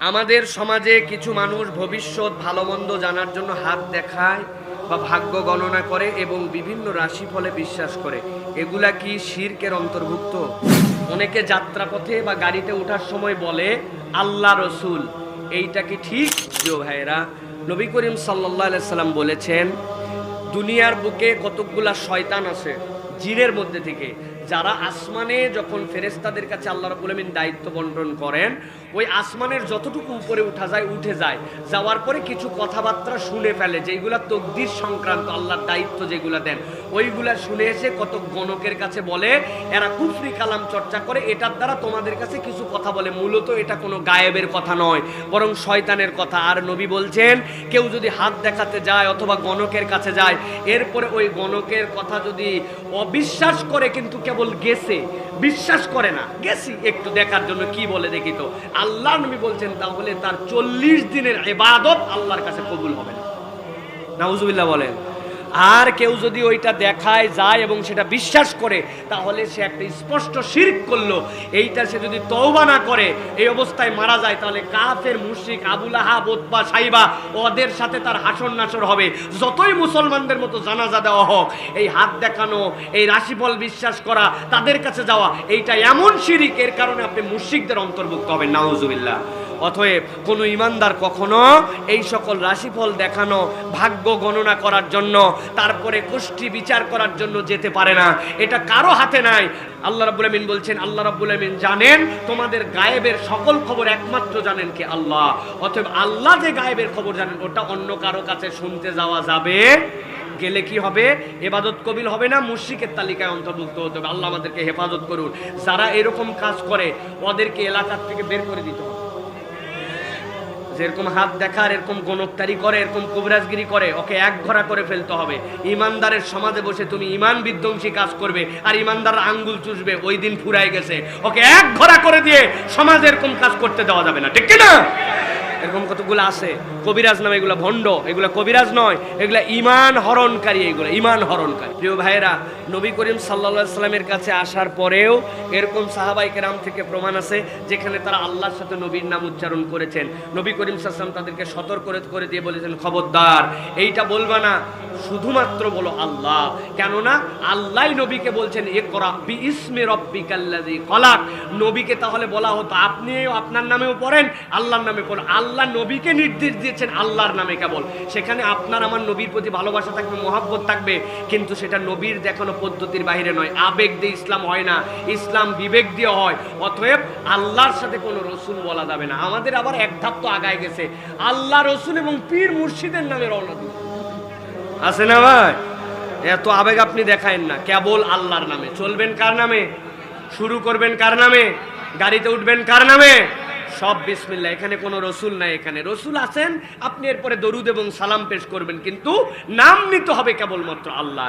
আমাদের সমাজে কিছু মানুষ ভবিষ্যৎ ভালো মন্দ জানার জন্য হাত দেখায় বা ভাগ্য গণনা করে এবং বিভিন্ন রাশিফলে বিশ্বাস করে। এগুলা কি শিরকের অন্তর্ভুক্ত? অনেকে যাত্রাপথে বা গাড়িতে ওঠার সময় বলে আল্লাহ রসুল, এইটা কি ঠিক? প্রিয় ভাইয়েরা, নবী করিম সাল্লাল্লাহু আলাইহি সাল্লাম বলেছেন, দুনিয়ার বুকে কতকগুলা শয়তান আছে জিনের মধ্যে থেকে, যারা আসমানে যখন ফেরেশতাদের কাছে আল্লাহ রাব্বুল আমিন দায়িত্ব বন্টন করেন, ওই আসমানের যতটুকু উপরে উঠা যায় উঠে যায়, যাওয়ার পরে কিছু কথাবার্তা শুনে ফেলে যেগুলা তকদির সংক্রান্ত, আল্লাহর দায়িত্ব যেগুলা দেন ওইগুলা শুনে এসে কত গণকের কাছে বলে, এরা কুফরি কালাম চর্চা করে, এটার দ্বারা তোমাদের কাছে কিছু কথা বলে, মূলত এটা কোনো গায়েবের কথা নয়, বরং শয়তানের কথা। আর নবী বলছেন, কেউ যদি হাত দেখাতে যায় অথবা গণকের কাছে যায়, এরপরে ওই গণকের কথা যদি অবিশ্বাস করে, কিন্তু কেবল গেছে, বিশ্বাস করে না, গেছি একটু দেখার জন্য কি বলে দেখি তো, আল্লাহ নবী বলছেন, তাহলে তার 40 দিনের ইবাদত আল্লাহর কাছে কবুল হবে না। নাউজুবিল্লাহ বলেন। আর কেউ যদি ওইটা দেখায় যায় এবং সেটা বিশ্বাস করে, তাহলে সে একটা স্পষ্ট শিরক করলো। এইটা সে যদি তওবা না করে এই অবস্থায় মারা যায়, তাহলে কাফের মুশরিক আবু লাহাব উতবা সাইবা ওদের সাথে তার হাসর নাসর হবে। যতই মুসলমানদের মতো জানাজা দেওয়া হোক, এই হাত দেখানো, এই রাশিফল বিশ্বাস করা, তাদের কাছে যাওয়া, এইটা এমন শিরক, এর কারণে আপনি মুশরিকদের অন্তর্ভুক্ত হবেন। নাউজুবিল্লাহ। অতএব কোন ইমানদার কখনো এই সকল রাশিফল দেখানো, ভাগ্য গণনা করার জন্য, তারপরে কুষ্টি বিচার করার জন্য যেতে পারে না। এটা কারো হাতে নাই। আল্লাহ রাব্বুল আমিন বলছেন, আল্লাহ রাব্বুল আমিন জানেন তোমাদের গায়েবের সকল খবর, একমাত্র জানেন কে? আল্লাহ। অতএব আল্লাহ যে গায়েবের খবর জানেন, ওটা অন্য কারো কাছে শুনতে যাওয়া যাবে, গেলে কি হবে? ইবাদত কবিল হবে না, মুশরিকের তালিকায় অন্তর্ভুক্ত হতে হবে। আল্লাহ আমাদেরকে হেফাজত করুন। যারা এরকম কাজ করে ওদেরকে এলাকা থেকে বের করে দিতে হবে। যেরকম হাত দেখার, এরকম গণকতারি করে, এরকম কবিরাজগিরি করে, ওকে এক ঘোড়া করে ফেলতে হবে। ইমানদারের সমাজে বসে তুমি ইমান বিধ্বংসী কাজ করবে আর ইমানদার আঙ্গুল চুষবে, ওই দিন ফুরাই গেছে। ওকে এক ঘোড়া করে দিয়ে সমাজে এরকম কাজ করতে দেওয়া যাবে না, ঠিক কিনা? এরকম কতগুলো আছে কবিরাজ নামে, এগুলো ভণ্ড, এগুলো কবিরাজ নয়, এগুলো ইমান হরণকারী, এগুলো ইমান হরণকারী। প্রিয় ভাইয়েরা, নবী করিম সাল্লাল্লাহু আলাইহি সাল্লামের কাছে আসার পরেও এরকম সাহাবায়ে কেরাম থেকে প্রমাণ আছে যেখানে তারা আল্লাহর সাথে নবীর নাম উচ্চারণ করেছেন। নবী করিম সাল্লাল্লাহু আলাইহি সাল্লাম তাদেরকে সতর্ক করে দিয়ে বলেছেন, খবরদার এইটা বলবা না, শুধুমাত্র বলো আল্লাহ। কেননা আল্লাহ নবীকে বলছেন, ইকরা বিইসমি রাব্বিকাল্লাযী খলাক। নবীকে তাহলে বলা হতো, আপনিও আপনার নামেও পড়েন, আল্লাহর নামে পড়েন। আল্লাহ নবীকে নির্দেশ দিয়েছেন আল্লাহর নামে কেবল। সেখানে আপনার আমার নবীর প্রতি ভালোবাসা থাকবে, মহব্বত থাকবে, কিন্তু সেটা নবীর দেখানো পদ্ধতির বাইরে নয়। আবেগ দিয়ে ইসলাম হয় না, ইসলাম বিবেক দিয়ে হয়। অতএব আল্লাহর সাথে কোনো রসুল বলা যাবে না। আমাদের আবার এক ধাপ তো আগায় গেছে, আল্লাহ রসুল এবং পীর মুর্শিদের নামে রওনা দিল, আছে না ভাই? এত আবেগ আপনি দেখায়েন না, কেবল আল্লাহর নামে চলবেন। কার নামে শুরু করবেন? কার নামে গাড়িতে উঠবেন? কার নামে? সব বিসমিল্লাহ। এখানে কোনো রসুল নাই। এখানে রসুল আছেন, আপনি এরপরে দরুদ এবং সালাম পেশ করবেন, কিন্তু নাম নিতে হবে কেবলমাত্র আল্লাহ।